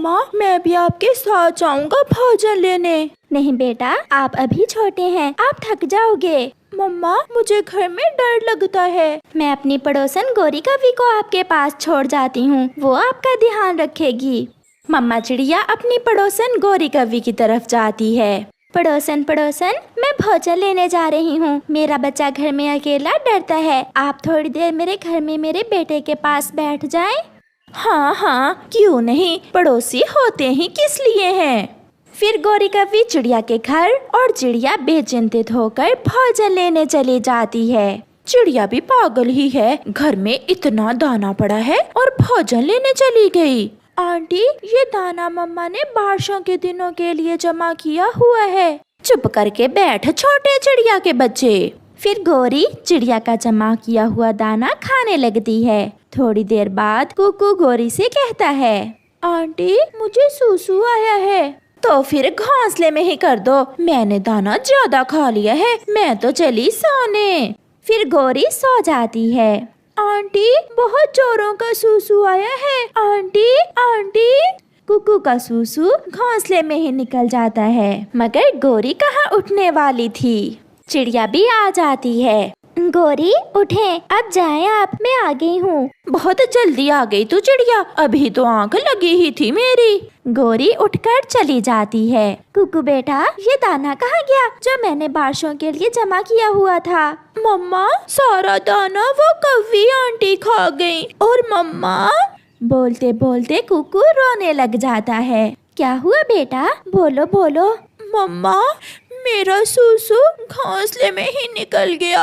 मम्मा मैं भी आपके साथ जाऊंगा भोजन लेने। नहीं बेटा, आप अभी छोटे हैं, आप थक जाओगे। मम्मा मुझे घर में डर लगता है। मैं अपनी पड़ोसन गौरी कवि को आपके पास छोड़ जाती हूँ, वो आपका ध्यान रखेगी। मम्मा चिड़िया अपनी पड़ोसन गौरी कवि की तरफ जाती है। पड़ोसन पड़ोसन, मैं भोजन लेने जा रही हूँ। मेरा बच्चा घर में अकेला डरता है, आप थोड़ी देर मेरे घर में मेरे बेटे के पास बैठ जाएं। हाँ हाँ क्यों नहीं, पड़ोसी होते ही किस लिए हैं। फिर गौरी कवि चिड़िया के घर और चिड़िया बेचिंतित होकर भोजन लेने चली जाती है। चिड़िया भी पागल ही है, घर में इतना दाना पड़ा है और भोजन लेने चली गई। आंटी ये दाना मम्मा ने बारिशों के दिनों के लिए जमा किया हुआ है। चुप करके बैठ छोटे चिड़िया के बच्चे। फिर गौरी चिड़िया का जमा किया हुआ दाना खाने लगती है। थोड़ी देर बाद कुकू गौरी से कहता है, आंटी मुझे सूसू आया है। तो फिर घोंसले में ही कर दो, मैंने दाना ज्यादा खा लिया है, मैं तो चली सोने। फिर गौरी सो जाती है। आंटी बहुत जोरों का सूसू आया है। Aunty aunty. कुकू का सूसू घोंसले में ही निकल जाता है, मगर गौरी कहाँ उठने वाली थी। चिड़िया भी आ जाती है। गौरी उठें, अब जाएं आप, मैं आ गई हूँ। बहुत जल्दी आ गई तू चिड़िया, अभी तो आंख लगी ही थी मेरी। गौरी उठकर चली जाती है। कुकू बेटा, ये दाना कहाँ गया जो मैंने बारिशों के लिए जमा किया हुआ था। मम्मा सारा दाना वो कव्वी आंटी खा गई। और मम्मा। बोलते बोलते कुकू रोने लग जाता है। क्या हुआ बेटा, बोलो बोलो। मम्मा मेरा सूसू घोंसले में ही निकल गया,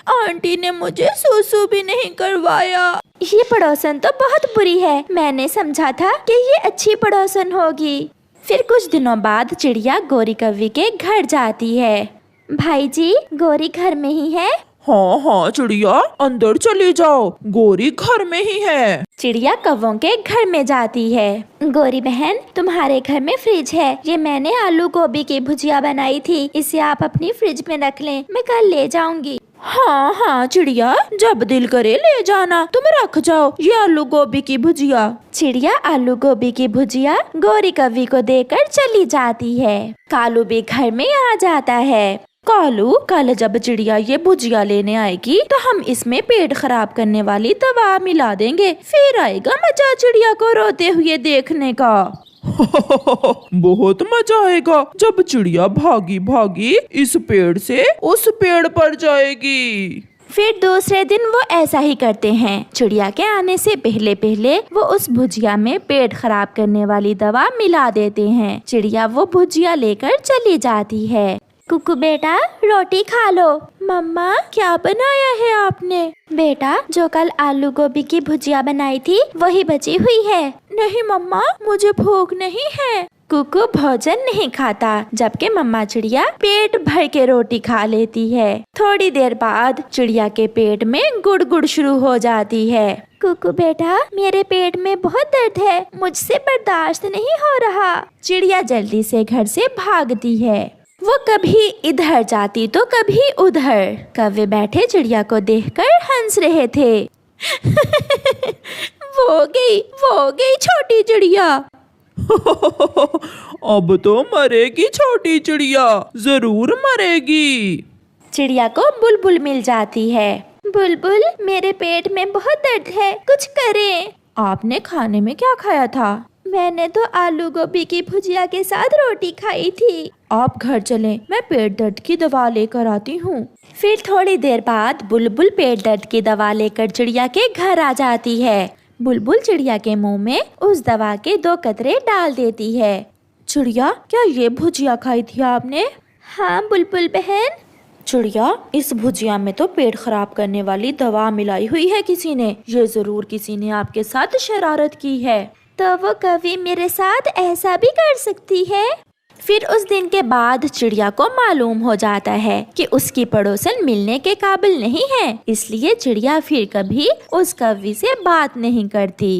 आंटी ने मुझे सूसू भी नहीं करवाया। ये पड़ोसन तो बहुत बुरी है, मैंने समझा था कि ये अच्छी पड़ोसन होगी। फिर कुछ दिनों बाद चिड़िया गौरी कवि के घर जाती है। भाई जी, गौरी घर में ही है? हाँ हाँ चिड़िया, अंदर चले जाओ, गौरी घर में ही है। चिड़िया कौवों के घर में जाती है। गौरी बहन, तुम्हारे घर में फ्रिज है, ये मैंने आलू गोभी की भुजिया बनाई थी, इसे आप अपनी फ्रिज में रख लें, मैं कल ले जाऊंगी। हाँ हाँ चिड़िया, जब दिल करे ले जाना, तुम रख जाओ ये आलू गोभी की भुजिया। चिड़िया आलू गोभी की भुजिया गौरी कवि को देकर चली जाती है। कालू भी घर में आ जाता है। कालू, कल जब चिड़िया ये भुजिया लेने आएगी तो हम इसमें पेट खराब करने वाली दवा मिला देंगे, फिर आएगा मजा चिड़िया को रोते हुए देखने का। बहुत मजा आएगा जब चिड़िया भागी भागी इस पेड़ से उस पेड़ पर जाएगी। फिर दूसरे दिन वो ऐसा ही करते हैं। चिड़िया के आने से पहले पहले वो उस भुजिया में पेट खराब करने वाली दवा मिला देते हैं। चिड़िया वो भुजिया लेकर चली जाती है। कुकू बेटा, रोटी खा लो। मम्मा क्या बनाया है आपने? बेटा, जो कल आलू गोभी की भुजिया बनाई थी वही बची हुई है। नहीं मम्मा, मुझे भूख नहीं है। कुकू भोजन नहीं खाता, जबकि मम्मा चिड़िया पेट भर के रोटी खा लेती है। थोड़ी देर बाद चिड़िया के पेट में गुड़गुड़ शुरू हो जाती है। कुकू बेटा, मेरे पेट में बहुत दर्द है, मुझसे बर्दाश्त नहीं हो रहा। चिड़िया जल्दी से घर से भागती है। वो कभी इधर जाती तो कभी उधर। कौवे बैठे चिड़िया को देखकर हंस रहे थे। वो गई छोटी चिड़िया। अब तो मरेगी छोटी चिड़िया, जरूर मरेगी। चिड़िया को बुलबुल मिल जाती है। बुलबुल, मेरे पेट में बहुत दर्द है, कुछ करें। आपने खाने में क्या खाया था? मैंने तो आलू गोभी की भुजिया के साथ रोटी खाई थी। आप घर चलें, मैं पेट दर्द की दवा लेकर आती हूँ। फिर थोड़ी देर बाद बुलबुल पेट दर्द की दवा लेकर चिड़िया के घर आ जाती है। बुलबुल चिड़िया के मुंह में उस दवा के 2 कतरे डाल देती है। चिड़िया, क्या ये भुजिया खाई थी आपने? हाँ बुलबुल बहन। चिड़िया, इस भुजिया में तो पेट खराब करने वाली दवा मिलाई हुई है किसी ने, ये जरूर किसी ने आपके साथ शरारत की है। तो वो कभी मेरे साथ ऐसा भी कर सकती है? फिर उस दिन के बाद चिड़िया को मालूम हो जाता है कि उसकी पड़ोसन मिलने के काबिल नहीं है, इसलिए चिड़िया फिर कभी उस कौवे से बात नहीं करती।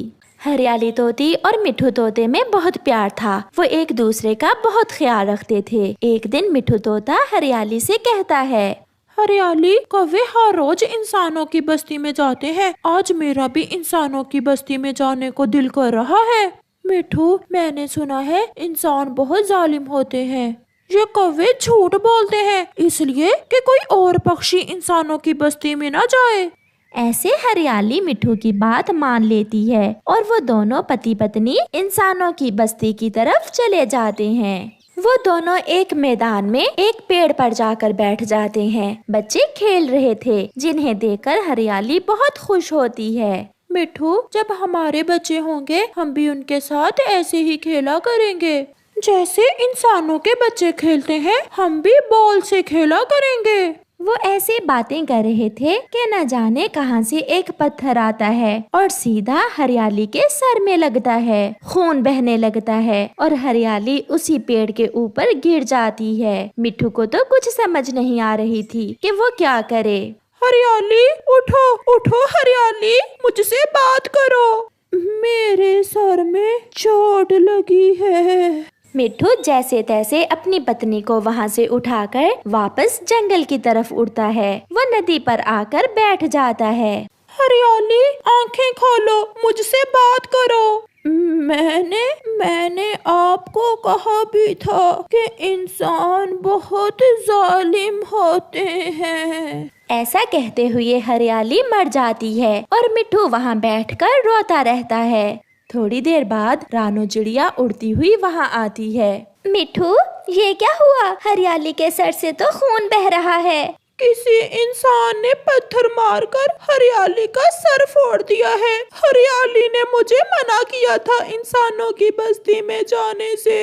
हरियाली तोती और मिठू तोते में बहुत प्यार था, वो एक दूसरे का बहुत ख्याल रखते थे। एक दिन मिठू तोता हरियाली से कहता है, हरियाली, कौवे हर रोज इंसानों की बस्ती में जाते हैं, आज मेरा भी इंसानों की बस्ती में जाने को दिल कर रहा है। मिठू, मैंने सुना है इंसान बहुत जालिम होते हैं। ये कौवे झूठ बोलते हैं इसलिए कि कोई और पक्षी इंसानों की बस्ती में ना जाए। ऐसे हरियाली मिठू की बात मान लेती है और वो दोनों पति पत्नी इंसानों की बस्ती की तरफ चले जाते हैं। वो दोनों एक मैदान में एक पेड़ पर जाकर बैठ जाते हैं। बच्चे खेल रहे थे जिन्हें देखकर हरियाली बहुत खुश होती है। मिठू, जब हमारे बच्चे होंगे हम भी उनके साथ ऐसे ही खेला करेंगे। जैसे इंसानों के बच्चे खेलते हैं हम भी बॉल से खेला करेंगे। वो ऐसे बातें कर रहे थे कि न जाने कहां से एक पत्थर आता है और सीधा हरियाली के सर में लगता है। खून बहने लगता है और हरियाली उसी पेड़ के ऊपर गिर जाती है। मिठू को तो कुछ समझ नहीं आ रही थी कि वो क्या करे। हरियाली, उठो उठो हरियाली, मुझसे बात करो। मेरे सर में चोट लगी है। मिठू जैसे तैसे अपनी पत्नी को वहाँ से उठाकर वापस जंगल की तरफ उड़ता है। वो नदी पर आकर बैठ जाता है। हरियाली, आंखें खोलो, मुझसे बात करो। मैंने आपको कहा भी था कि इंसान बहुत जालिम होते हैं। ऐसा कहते हुए हरियाली मर जाती है और मिठू वहाँ बैठकर रोता रहता है। थोड़ी देर बाद रानो चिड़िया उड़ती हुई वहाँ आती है। मिठू, ये क्या हुआ? हरियाली के सर से तो खून बह रहा है। किसी इंसान ने पत्थर मारकर हरियाली का सर फोड़ दिया है। हरियाली ने मुझे मना किया था इंसानों की बस्ती में जाने से,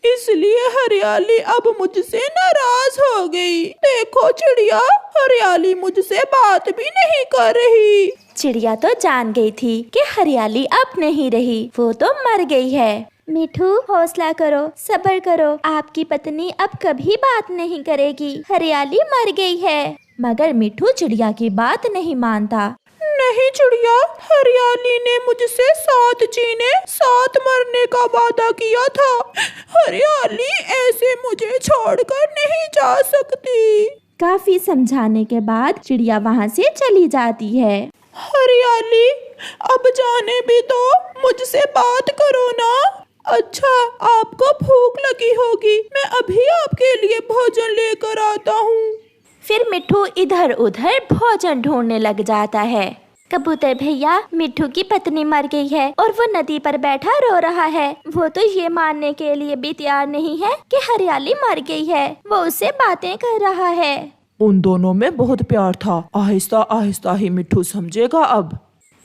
इसलिए हरियाली अब मुझसे नाराज हो गई। देखो चिड़िया, हरियाली मुझसे बात भी नहीं कर रही। चिड़िया तो जान गई थी कि हरियाली अब नहीं रही, वो तो मर गई है। मिठू, हौसला करो, सब्र करो, आपकी पत्नी अब कभी बात नहीं करेगी। हरियाली मर गई है। मगर मिठू चिड़िया की बात नहीं मानता। नहीं चिड़िया, हरियाली ने मुझसे 7 जीने 7 मरने का वादा किया था। हरियाली ऐसे मुझे छोड़कर नहीं जा सकती। काफी समझाने के बाद चिड़िया वहाँ से चली जाती है। हरियाली, अब जाने भी तो, मुझसे बात करो ना। अच्छा, आपको भूख लगी होगी, मैं अभी आपके लिए भोजन लेकर आता हूँ। फिर मिठू इधर उधर भोजन ढूंढने लग जाता है। कबूतर भैया, मिठू की पत्नी मर गई है और वो नदी पर बैठा रो रहा है। वो तो ये मानने के लिए भी तैयार नहीं है कि हरियाली मर गई है। वो उससे बातें कर रहा है। उन दोनों में बहुत प्यार था। आहिस्ता आहिस्ता ही मिठू समझेगा अब।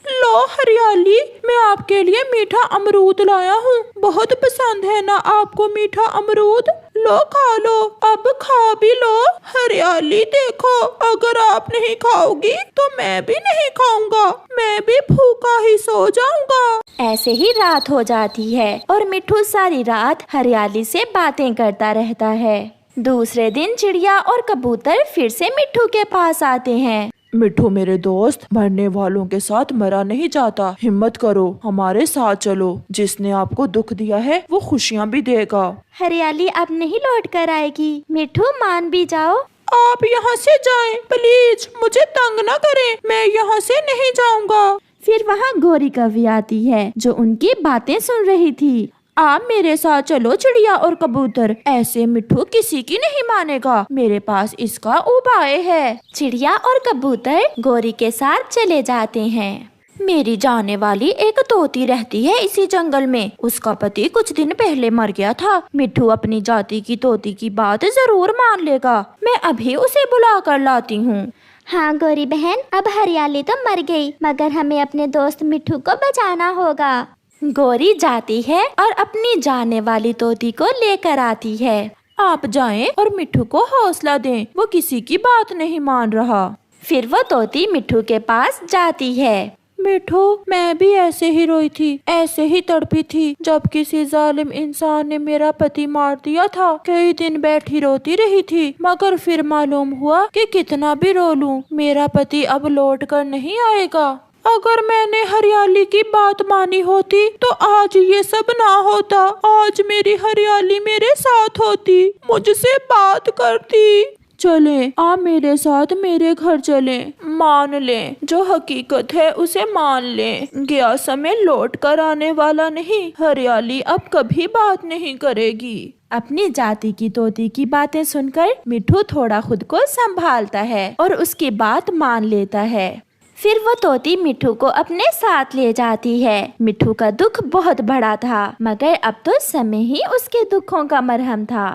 लो हरियाली, मैं आपके लिए मीठा अमरूद लाया हूँ। बहुत पसंद है ना आपको मीठा अमरूद? लो खा लो, अब खा भी लो। हरियाली देखो, अगर आप नहीं खाओगी तो मैं भी नहीं खाऊंगा, मैं भी भूखा ही सो जाऊंगा। ऐसे ही रात हो जाती है और मिठू सारी रात हरियाली से बातें करता रहता है। दूसरे दिन चिड़िया और कबूतर फिर से मिठू के पास आते हैं। मिठू मेरे दोस्त, मरने वालों के साथ मरा नहीं जाता। हिम्मत करो, हमारे साथ चलो। जिसने आपको दुख दिया है वो खुशियाँ भी देगा। हरियाली अब नहीं लौट कर आएगी। मिठू, मान भी जाओ। आप यहाँ से जाएं, प्लीज, मुझे तंग न करें, मैं यहाँ से नहीं जाऊंगा। फिर वहाँ गोरी कौवी आती है जो उनकी बातें सुन रही थी। आप मेरे साथ चलो चिड़िया और कबूतर, ऐसे मिठू किसी की नहीं मानेगा। मेरे पास इसका उपाय है। चिड़िया और कबूतर गोरी के साथ चले जाते हैं। मेरी जाने वाली एक तोती रहती है इसी जंगल में। उसका पति कुछ दिन पहले मर गया था। मिठू अपनी जाति की तोती की बात जरूर मान लेगा। मैं अभी उसे बुला कर लाती हूँ। हाँ गोरी बहन, अब हरियाली तो मर गई, मगर हमें अपने दोस्त मिठू को बचाना होगा। गोरी जाती है और अपनी जाने वाली तोती को लेकर आती है। आप जाएं और मिठू को हौसला दें, वो किसी की बात नहीं मान रहा। फिर वो तोती मिठू के पास जाती है। मिठू, मैं भी ऐसे ही रोई थी, ऐसे ही तड़पी थी जब किसी जालिम इंसान ने मेरा पति मार दिया था। कई दिन बैठी रोती रही थी, मगर फिर मालूम हुआ कि कितना भी रो लूं, मेरा पति अब लौट कर नहीं आएगा। अगर मैंने हरियाली की बात मानी होती तो आज ये सब ना होता। आज मेरी हरियाली मेरे साथ होती, मुझसे बात करती। चले, आप मेरे साथ मेरे घर चले। मान ले, जो हकीकत है उसे मान ले। गया समय लौट कर आने वाला नहीं। हरियाली अब कभी बात नहीं करेगी। अपनी जाति की तोती की बातें सुनकर मिठू थोड़ा खुद को संभालता है और उसकी बात मान लेता है। फिर वो तोती मिठू को अपने साथ ले जाती है। मिठू का दुख बहुत बड़ा था, मगर अब तो समय ही उसके दुखों का मरहम था।